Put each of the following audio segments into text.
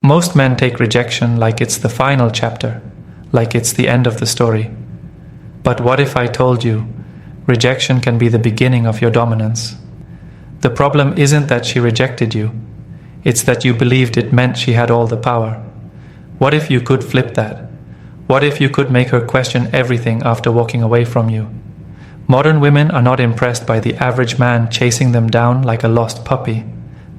Most men take rejection like it's the final chapter, like it's the end of the story. But what if I told you, rejection can be the beginning of your dominance? The problem isn't that she rejected you, it's that you believed it meant she had all the power. What if you could flip that? What if you could make her question everything after walking away from you? Modern women are not impressed by the average man chasing them down like a lost puppy.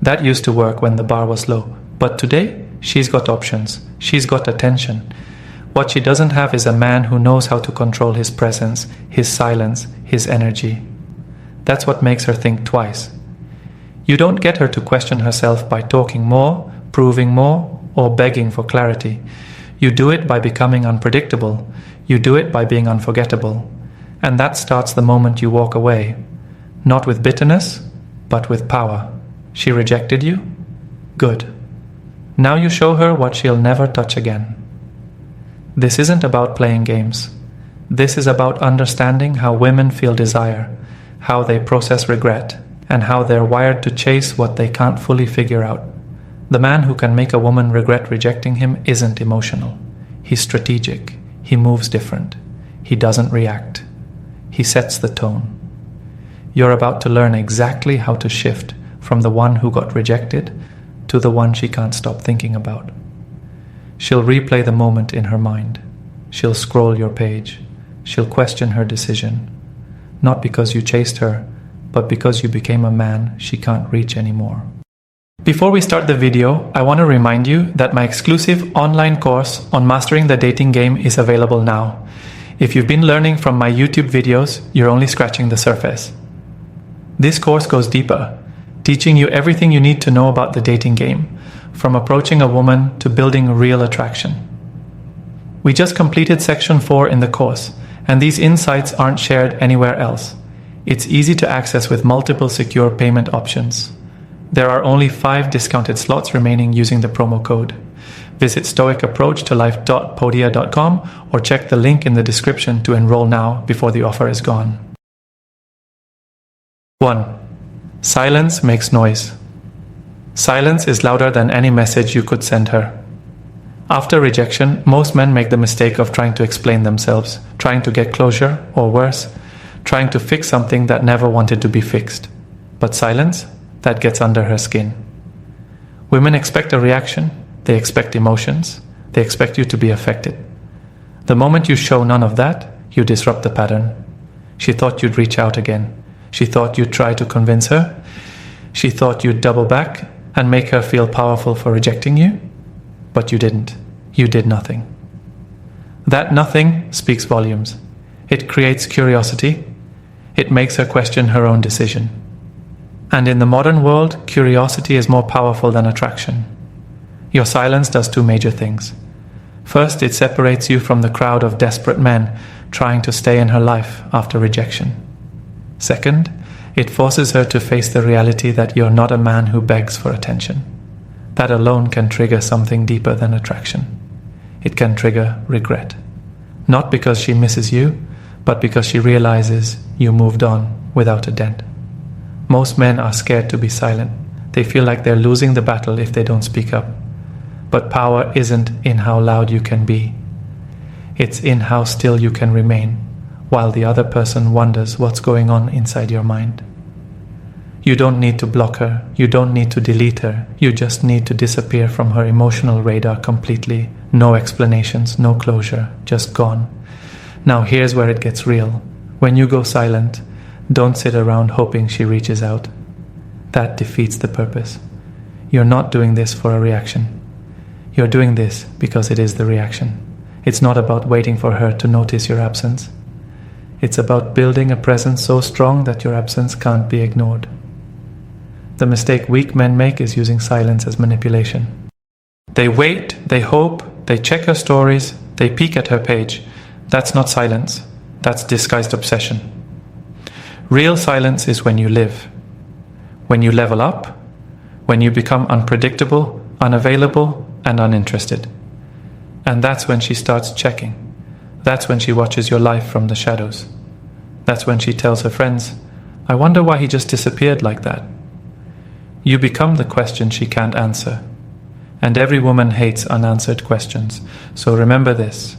That used to work when the bar was low. But today, she's got options. She's got attention. What she doesn't have is a man who knows how to control his presence, his silence, his energy. That's what makes her think twice. You don't get her to question herself by talking more, proving more, or begging for clarity. You do it by becoming unpredictable. You do it by being unforgettable. And that starts the moment you walk away. Not with bitterness, but with power. She rejected you? Good. Now you show her what she'll never touch again. This isn't about playing games. This is about understanding how women feel desire, how they process regret, and how they're wired to chase what they can't fully figure out. The man who can make a woman regret rejecting him isn't emotional. He's strategic. He moves different. He doesn't react. He sets the tone. You're about to learn exactly how to shift from the one who got rejected to the one she can't stop thinking about. She'll replay the moment in her mind. She'll scroll your page. She'll question her decision. Not because you chased her, but because you became a man she can't reach anymore. Before we start the video, I want to remind you that my exclusive online course on mastering the dating game is available now. If you've been learning from my YouTube videos, you're only scratching the surface. This course goes deeper, teaching you everything you need to know about the dating game, from approaching a woman to building real attraction. We just completed section 4 in the course, and these insights aren't shared anywhere else. It's easy to access with multiple secure payment options. There are only 5 discounted slots remaining using the promo code. Visit stoicapproachtolife.podia.com or check the link in the description to enroll now before the offer is gone. 1. Silence makes noise. Silence is louder than any message you could send her. After rejection, most men make the mistake of trying to explain themselves, trying to get closure, or worse, trying to fix something that never wanted to be fixed. But silence? That gets under her skin. Women expect a reaction, they expect emotions, they expect you to be affected. The moment you show none of that, you disrupt the pattern. She thought you'd reach out again. She thought you'd try to convince her. She thought you'd double back and make her feel powerful for rejecting you. But you didn't. You did nothing. That nothing speaks volumes. It creates curiosity. It makes her question her own decision. And in the modern world, curiosity is more powerful than attraction. Your silence does 2 major things. First, it separates you from the crowd of desperate men trying to stay in her life after rejection. Second, it forces her to face the reality that you're not a man who begs for attention. That alone can trigger something deeper than attraction. It can trigger regret. Not because she misses you, but because she realizes you moved on without a dent. Most men are scared to be silent. They feel like they're losing the battle if they don't speak up. But power isn't in how loud you can be. It's in how still you can remain, while the other person wonders what's going on inside your mind. You don't need to block her. You don't need to delete her. You just need to disappear from her emotional radar completely. No explanations, no closure, just gone. Now here's where it gets real. When you go silent, don't sit around hoping she reaches out. That defeats the purpose. You're not doing this for a reaction. You're doing this because it is the reaction. It's not about waiting for her to notice your absence. It's about building a presence so strong that your absence can't be ignored. The mistake weak men make is using silence as manipulation. They wait, they hope, they check her stories, they peek at her page. That's not silence. That's disguised obsession. Real silence is when you live. When you level up. When you become unpredictable, unavailable, and uninterested. And that's when she starts checking. That's when she watches your life from the shadows. That's when she tells her friends, "I wonder why he just disappeared like that." You become the question she can't answer. And every woman hates unanswered questions. So remember this.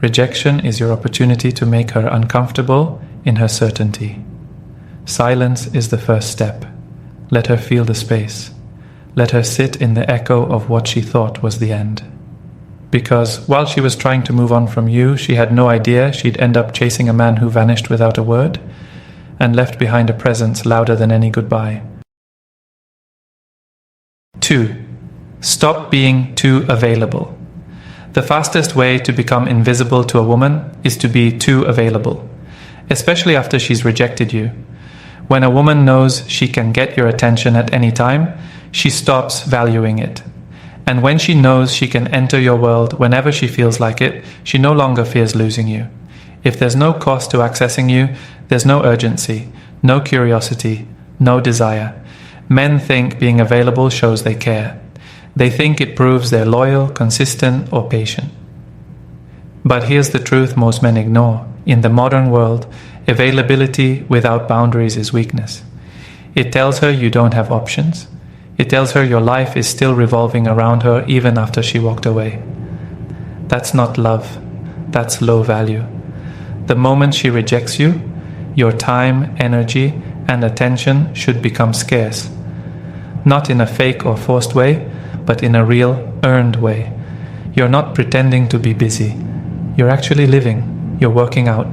Rejection is your opportunity to make her uncomfortable in her certainty. Silence is the first step. Let her feel the space. Let her sit in the echo of what she thought was the end. Because while she was trying to move on from you, she had no idea she'd end up chasing a man who vanished without a word and left behind a presence louder than any goodbye. 2. Stop being too available. The fastest way to become invisible to a woman is to be too available, especially after she's rejected you. When a woman knows she can get your attention at any time, she stops valuing it. And when she knows she can enter your world whenever she feels like it, she no longer fears losing you. If there's no cost to accessing you, there's no urgency, no curiosity, no desire. Men think being available shows they care. They think it proves they're loyal, consistent, or patient. But here's the truth most men ignore. In the modern world, availability without boundaries is weakness. It tells her you don't have options. It tells her your life is still revolving around her even after she walked away. That's not love. That's low value. The moment she rejects you, your time, energy, and attention should become scarce. Not in a fake or forced way, but in a real, earned way. You're not pretending to be busy. You're actually living. You're working out.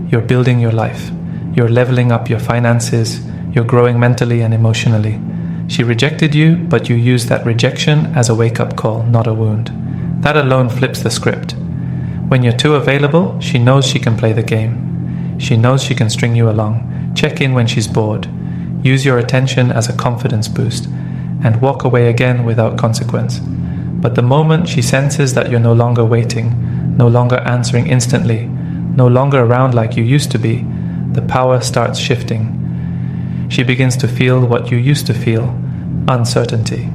You're building your life. You're leveling up your finances. You're growing mentally and emotionally. She rejected you, but you used that rejection as a wake-up call, not a wound. That alone flips the script. When you're too available, she knows she can play the game. She knows she can string you along, check in when she's bored, use your attention as a confidence boost, and walk away again without consequence. But the moment she senses that you're no longer waiting, no longer answering instantly, no longer around like you used to be, the power starts shifting. She begins to feel what you used to feel, uncertainty.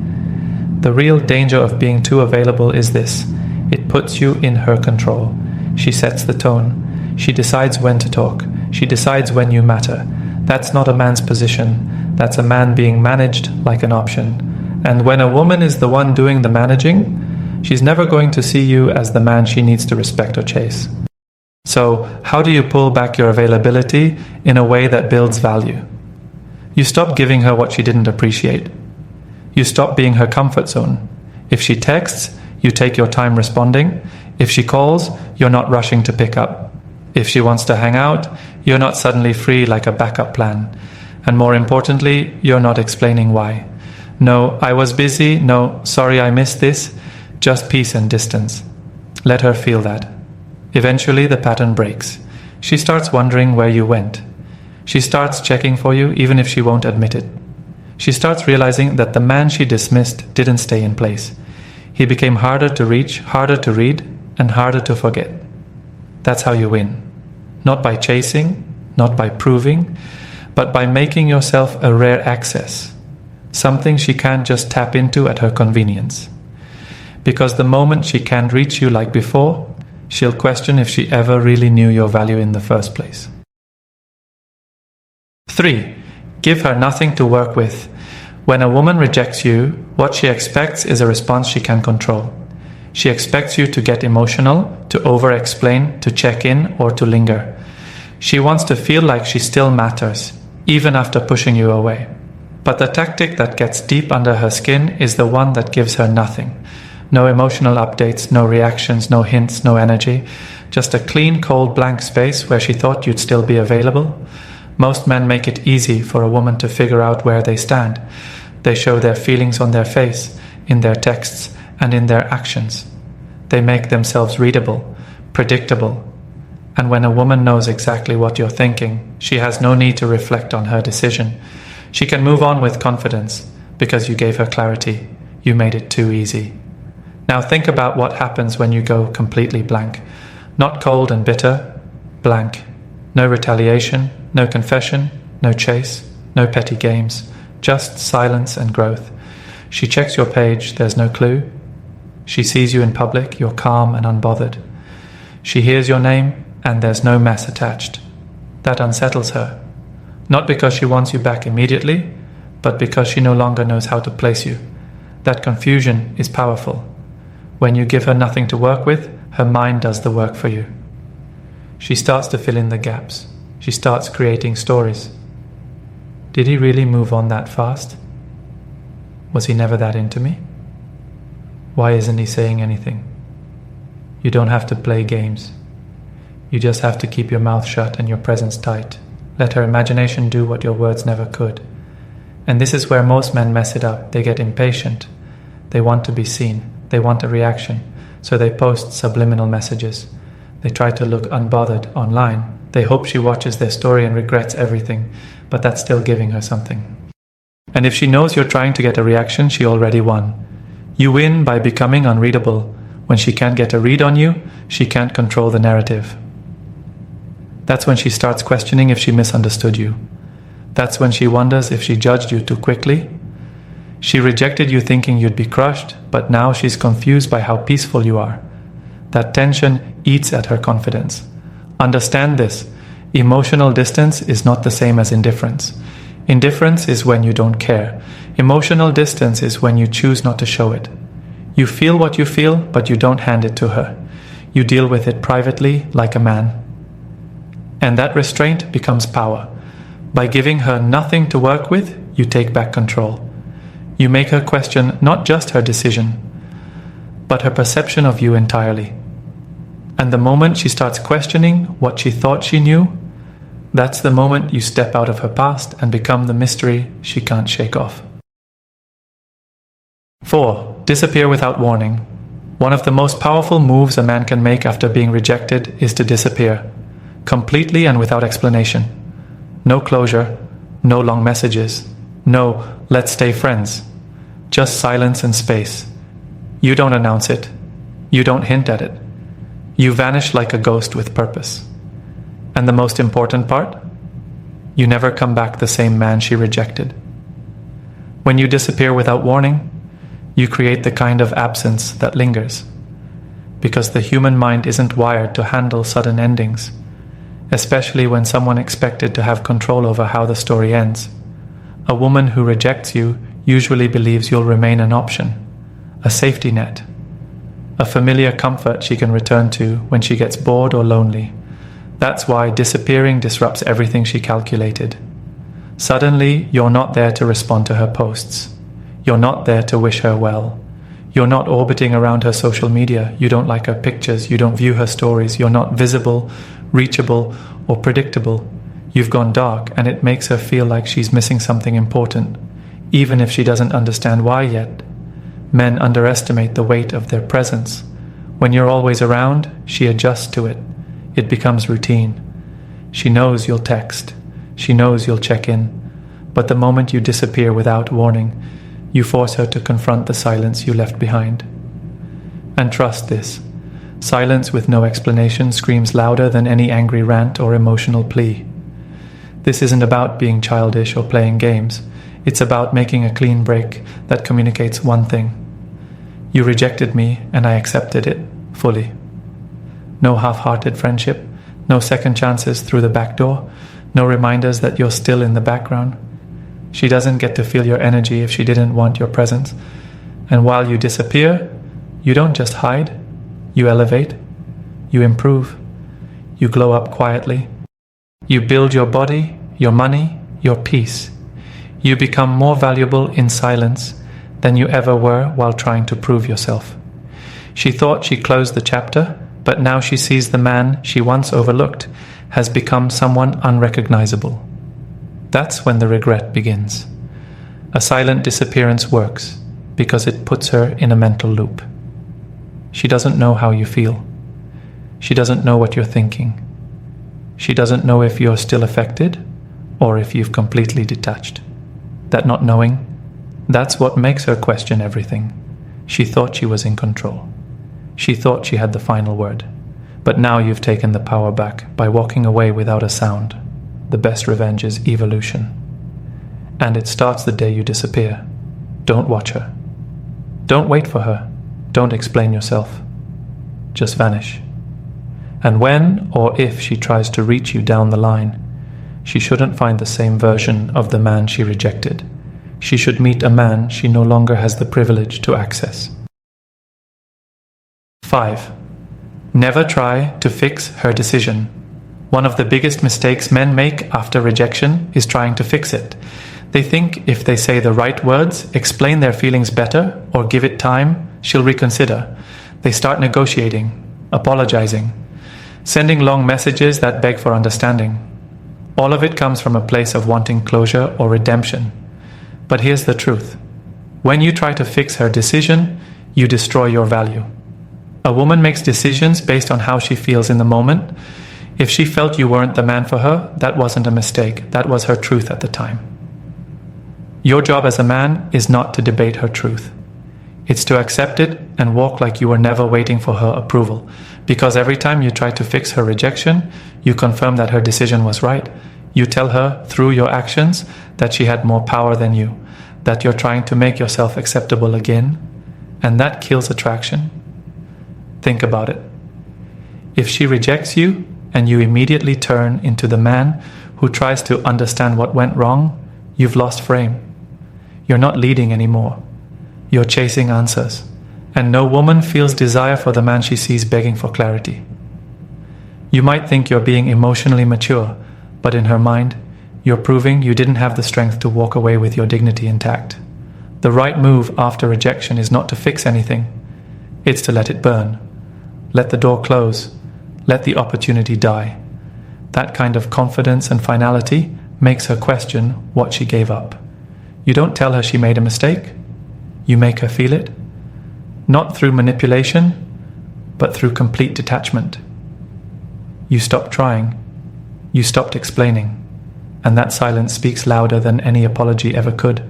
The real danger of being too available is this. It puts you in her control. She sets the tone. She decides when to talk. She decides when you matter. That's not a man's position. That's a man being managed like an option. And when a woman is the one doing the managing, she's never going to see you as the man she needs to respect or chase. So, how do you pull back your availability in a way that builds value? You stop giving her what she didn't appreciate. You stop being her comfort zone. If she texts, you take your time responding. If she calls, you're not rushing to pick up. If she wants to hang out, you're not suddenly free like a backup plan. And more importantly, you're not explaining why. No, I was busy. No, sorry I missed this. Just peace and distance. Let her feel that. Eventually the pattern breaks. She starts wondering where you went. She starts checking for you even if she won't admit it. She starts realizing that the man she dismissed didn't stay in place. He became harder to reach, harder to read, and harder to forget. That's how you win. Not by chasing, not by proving, but by making yourself a rare access. Something she can't just tap into at her convenience. Because the moment she can't reach you like before, she'll question if she ever really knew your value in the first place. 3. Give her nothing to work with. When a woman rejects you, what she expects is a response she can control. She expects you to get emotional, to over-explain, to check in, or to linger. She wants to feel like she still matters, even after pushing you away. But the tactic that gets deep under her skin is the one that gives her nothing. No emotional updates, no reactions, no hints, no energy. Just a clean, cold, blank space where she thought you'd still be available. Most men make it easy for a woman to figure out where they stand. They show their feelings on their face, in their texts, and in their actions. They make themselves readable, predictable. And when a woman knows exactly what you're thinking, she has no need to reflect on her decision. She can move on with confidence because you gave her clarity. You made it too easy. Now think about what happens when you go completely blank. Not cold and bitter, blank. No retaliation, no confession, no chase, no petty games, just silence and growth. She checks your page, there's no clue. She sees you in public, you're calm and unbothered. She hears your name, and there's no mess attached. That unsettles her. Not because she wants you back immediately, but because she no longer knows how to place you. That confusion is powerful. When you give her nothing to work with, her mind does the work for you. She starts to fill in the gaps. She starts creating stories. Did he really move on that fast? Was he never that into me? Why isn't he saying anything? You don't have to play games. You just have to keep your mouth shut and your presence tight. Let her imagination do what your words never could. And this is where most men mess it up. They get impatient. They want to be seen. They want a reaction. So they post subliminal messages. They try to look unbothered online. They hope she watches their story and regrets everything, but that's still giving her something. And if she knows you're trying to get a reaction, she already won. You win by becoming unreadable. When she can't get a read on you, she can't control the narrative. That's when she starts questioning if she misunderstood you. That's when she wonders if she judged you too quickly. She rejected you thinking you'd be crushed, but now she's confused by how peaceful you are. That tension eats at her confidence. Understand this. Emotional distance is not the same as indifference. Indifference is when you don't care. Emotional distance is when you choose not to show it. You feel what you feel, but you don't hand it to her. You deal with it privately like a man. And that restraint becomes power. By giving her nothing to work with, you take back control. You make her question not just her decision, but her perception of you entirely. And the moment she starts questioning what she thought she knew, that's the moment you step out of her past and become the mystery she can't shake off. 4. Disappear without warning. One of the most powerful moves a man can make after being rejected is to disappear, completely and without explanation. No closure, no long messages, no "let's stay friends." Just silence and space. You don't announce it. You don't hint at it. You vanish like a ghost with purpose. And the most important part? You never come back the same man she rejected. When you disappear without warning, you create the kind of absence that lingers. Because the human mind isn't wired to handle sudden endings, especially when someone expected to have control over how the story ends. A woman who rejects you usually believes you'll remain an option, a safety net, a familiar comfort she can return to when she gets bored or lonely. That's why disappearing disrupts everything she calculated. Suddenly, you're not there to respond to her posts. You're not there to wish her well. You're not orbiting around her social media. You don't like her pictures. You don't view her stories. You're not visible, reachable, or predictable. You've gone dark, and it makes her feel like she's missing something important, even if she doesn't understand why yet. Men underestimate the weight of their presence. When you're always around, she adjusts to it. It becomes routine. She knows you'll text. She knows you'll check in. But the moment you disappear without warning, you force her to confront the silence you left behind. And trust this. Silence with no explanation screams louder than any angry rant or emotional plea. This isn't about being childish or playing games. It's about making a clean break that communicates one thing. You rejected me, and I accepted it fully. No half-hearted friendship, no second chances through the back door, no reminders that you're still in the background. She doesn't get to feel your energy if she didn't want your presence. And while you disappear, you don't just hide, you elevate, you improve, you glow up quietly. You build your body, your money, your peace. You become more valuable in silence than you ever were while trying to prove yourself. She thought she closed the chapter, but now she sees the man she once overlooked has become someone unrecognizable. That's when the regret begins. A silent disappearance works because it puts her in a mental loop. She doesn't know how you feel. She doesn't know what you're thinking. She doesn't know if you're still affected or if you've completely detached. That not knowing, that's what makes her question everything. She thought she was in control. She thought she had the final word. But now you've taken the power back by walking away without a sound. The best revenge is evolution. And it starts the day you disappear. Don't watch her. Don't wait for her. Don't explain yourself. Just vanish. And when or if she tries to reach you down the line, she shouldn't find the same version of the man she rejected. she should meet a man she no longer has the privilege to access. 5. Never try to fix her decision. One of the biggest mistakes men make after rejection is trying to fix it. They think if they say the right words, explain their feelings better, or give it time, she'll reconsider. They start negotiating, apologizing, sending long messages that beg for understanding. All of it comes from a place of wanting closure or redemption. But here's the truth. When you try to fix her decision, you destroy your value. A woman makes decisions based on how she feels in the moment. If she felt you weren't the man for her, that wasn't a mistake. That was her truth at the time. Your job as a man is not to debate her truth. It's to accept it and walk like you were never waiting for her approval. Because every time you try to fix her rejection, you confirm that her decision was right. You tell her through your actions that she had more power than you, that you're trying to make yourself acceptable again, and that kills attraction. Think about it. If she rejects you and you immediately turn into the man who tries to understand what went wrong, you've lost frame. You're not leading anymore. You're chasing answers. And no woman feels desire for the man she sees begging for clarity. You might think you're being emotionally mature, but in her mind, you're proving you didn't have the strength to walk away with your dignity intact. The right move after rejection is not to fix anything. It's to let it burn. Let the door close. Let the opportunity die. That kind of confidence and finality makes her question what she gave up. You don't tell her she made a mistake. You make her feel it. Not through manipulation, but through complete detachment. You stopped trying. You stopped explaining. And that silence speaks louder than any apology ever could.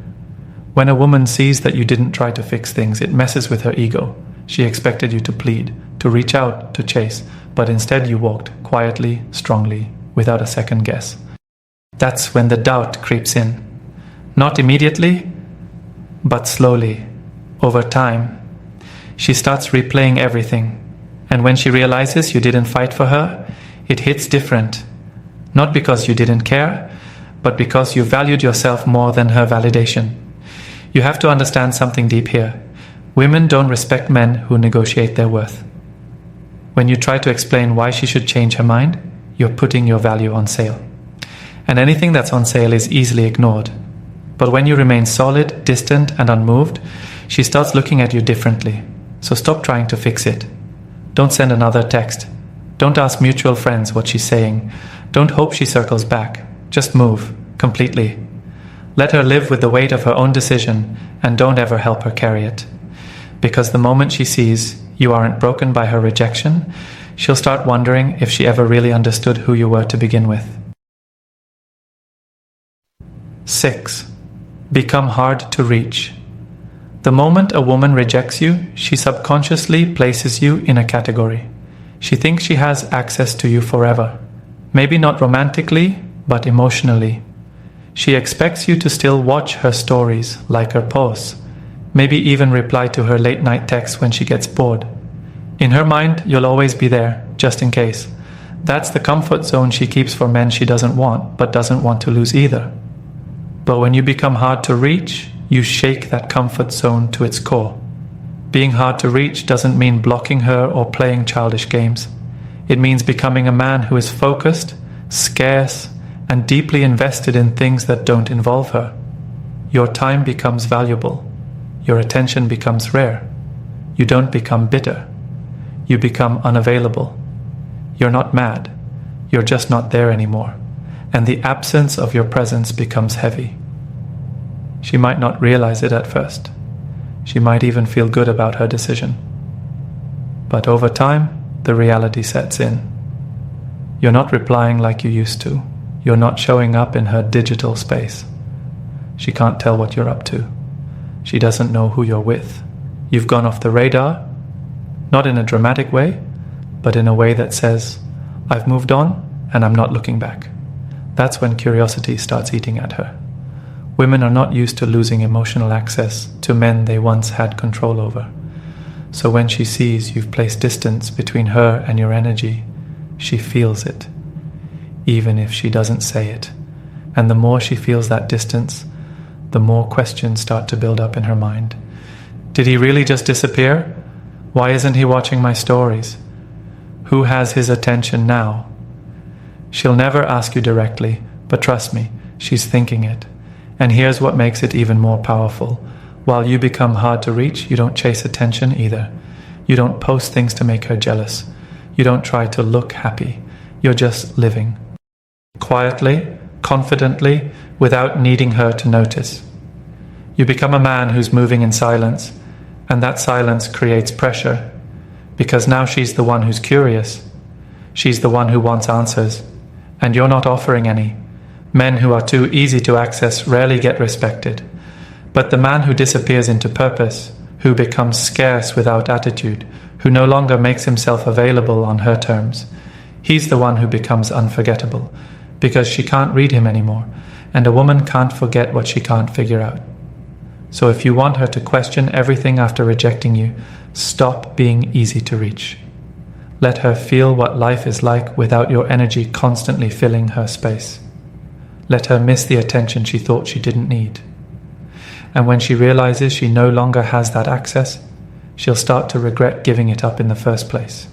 When a woman sees that you didn't try to fix things, it messes with her ego. She expected you to plead, to reach out, to chase, but instead you walked quietly, strongly, without a second guess. That's when the doubt creeps in. Not immediately, but slowly, over time. She starts replaying everything, and when she realizes you didn't fight for her, it hits different. Not because you didn't care, but because you valued yourself more than her validation. You have to understand something deep here. Women don't respect men who negotiate their worth. When you try to explain why she should change her mind, you're putting your value on sale. And anything that's on sale is easily ignored. But when you remain solid, distant, and unmoved, she starts looking at you differently. So stop trying to fix it. Don't send another text. Don't ask mutual friends what she's saying. Don't hope she circles back. Just move, completely. Let her live with the weight of her own decision, and don't ever help her carry it. Because the moment she sees you aren't broken by her rejection, she'll start wondering if she ever really understood who you were to begin with. 6. Become hard to reach. The moment a woman rejects you, she subconsciously places you in a category. She thinks she has access to you forever. Maybe not romantically, but emotionally. She expects you to still watch her stories, like her posts, maybe even reply to her late-night texts when she gets bored. In her mind, you'll always be there, just in case. That's the comfort zone she keeps for men she doesn't want, but doesn't want to lose either. But when you become hard to reach, you shake that comfort zone to its core. Being hard to reach doesn't mean blocking her or playing childish games. It means becoming a man who is focused, scarce, and deeply invested in things that don't involve her. Your time becomes valuable. Your attention becomes rare. You don't become bitter. You become unavailable. You're not mad. You're just not there anymore. And the absence of your presence becomes heavy. She might not realize it at first. She might even feel good about her decision. But over time, the reality sets in. You're not replying like you used to. You're not showing up in her digital space. She can't tell what you're up to. She doesn't know who you're with. You've gone off the radar, not in a dramatic way, but in a way that says, I've moved on and I'm not looking back. That's when curiosity starts eating at her. Women are not used to losing emotional access to men they once had control over. So when she sees you've placed distance between her and your energy, she feels it, even if she doesn't say it. And the more she feels that distance, the more questions start to build up in her mind. Did he really just disappear? Why isn't he watching my stories? Who has his attention now? She'll never ask you directly, but trust me, she's thinking it. And here's what makes it even more powerful. While you become hard to reach, you don't chase attention either. You don't post things to make her jealous. You don't try to look happy. You're just living. Quietly, confidently, without needing her to notice. You become a man who's moving in silence, and that silence creates pressure, because now she's the one who's curious. She's the one who wants answers, and you're not offering any. Men who are too easy to access rarely get respected. But the man who disappears into purpose, who becomes scarce without attitude, who no longer makes himself available on her terms, he's the one who becomes unforgettable, because she can't read him anymore, and a woman can't forget what she can't figure out. So if you want her to question everything after rejecting you, stop being easy to reach. Let her feel what life is like without your energy constantly filling her space. Let her miss the attention she thought she didn't need. And when she realizes she no longer has that access, she'll start to regret giving it up in the first place.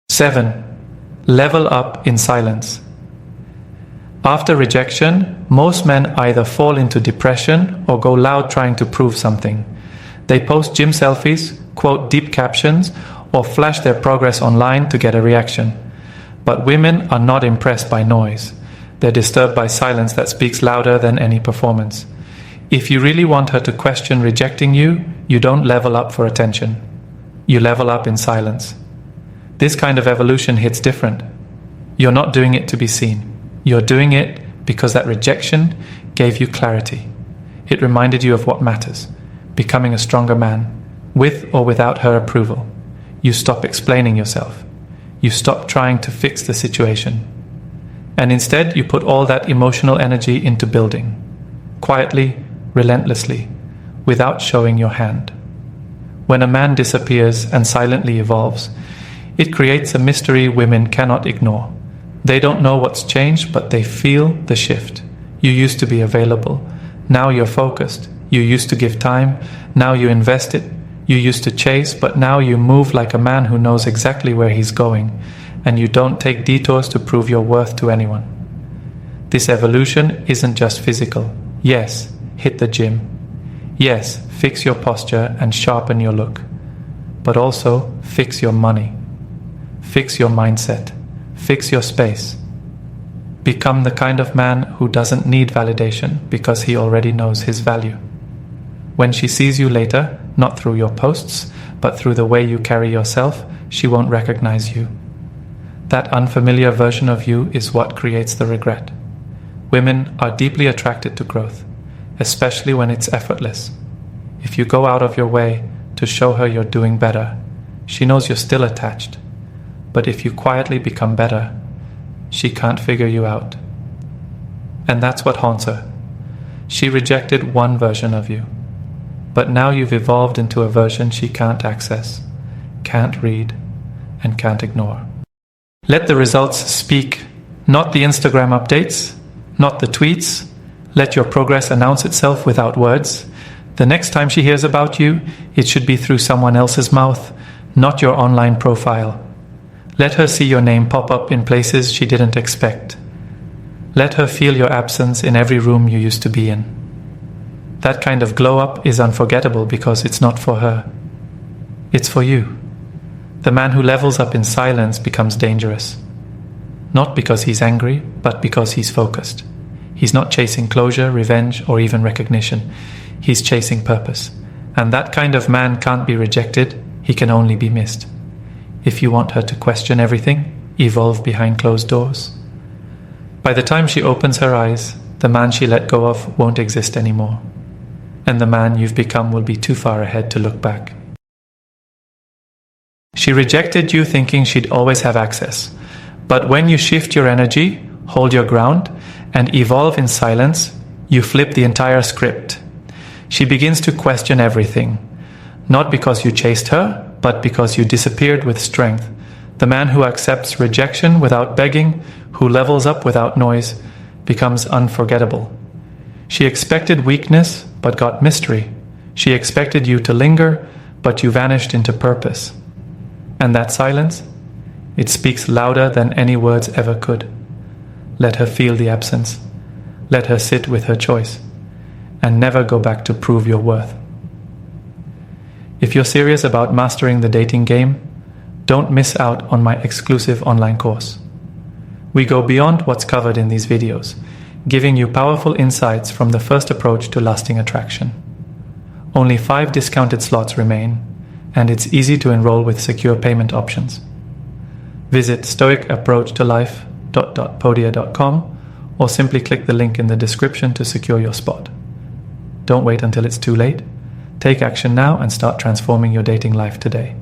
7. Level up in silence. After rejection, most men either fall into depression or go loud trying to prove something. They post gym selfies, quote deep captions, or flash their progress online to get a reaction. But women are not impressed by noise. They're disturbed by silence that speaks louder than any performance. If you really want her to question rejecting you, you don't level up for attention. You level up in silence. This kind of evolution hits different. You're not doing it to be seen. You're doing it because that rejection gave you clarity. It reminded you of what matters, becoming a stronger man, with or without her approval. You stop explaining yourself. You stop trying to fix the situation. And instead, you put all that emotional energy into building, quietly, relentlessly, without showing your hand. When a man disappears and silently evolves, it creates a mystery women cannot ignore. They don't know what's changed, but they feel the shift. You used to be available. Now you're focused. You used to give time. Now you invest it. You used to chase, but now you move like a man who knows exactly where he's going, and you don't take detours to prove your worth to anyone. This evolution isn't just physical. Yes, hit the gym. Yes, fix your posture and sharpen your look. But also, fix your money. Fix your mindset. Fix your space. Become the kind of man who doesn't need validation because he already knows his value. When she sees you later, not through your posts, but through the way you carry yourself, she won't recognize you. That unfamiliar version of you is what creates the regret. Women are deeply attracted to growth, especially when it's effortless. If you go out of your way to show her you're doing better, she knows you're still attached. But if you quietly become better, she can't figure you out. And that's what haunts her. She rejected one version of you. But now you've evolved into a version she can't access, can't read, and can't ignore. Let the results speak, not the Instagram updates, not the tweets. Let your progress announce itself without words. The next time she hears about you, it should be through someone else's mouth, not your online profile. Let her see your name pop up in places she didn't expect. Let her feel your absence in every room you used to be in. That kind of glow-up is unforgettable because it's not for her. It's for you. The man who levels up in silence becomes dangerous. Not because he's angry, but because he's focused. He's not chasing closure, revenge, or even recognition. He's chasing purpose. And that kind of man can't be rejected, he can only be missed. If you want her to question everything, evolve behind closed doors. By the time she opens her eyes, the man she let go of won't exist anymore. And the man you've become will be too far ahead to look back. She rejected you thinking she'd always have access. But when you shift your energy, hold your ground, and evolve in silence, you flip the entire script. She begins to question everything. Not because you chased her, but because you disappeared with strength. The man who accepts rejection without begging, who levels up without noise, becomes unforgettable. She expected weakness, but got mystery. She expected you to linger, but you vanished into purpose. And that silence? It speaks louder than any words ever could. Let her feel the absence. Let her sit with her choice. And never go back to prove your worth. If you're serious about mastering the dating game, don't miss out on my exclusive online course. We go beyond what's covered in these videos, giving you powerful insights from the first approach to lasting attraction. Only 5 discounted slots remain, and it's easy to enroll with secure payment options. Visit stoicapproachtolife.podia.com or simply click the link in the description to secure your spot. Don't wait until it's too late. Take action now and start transforming your dating life today.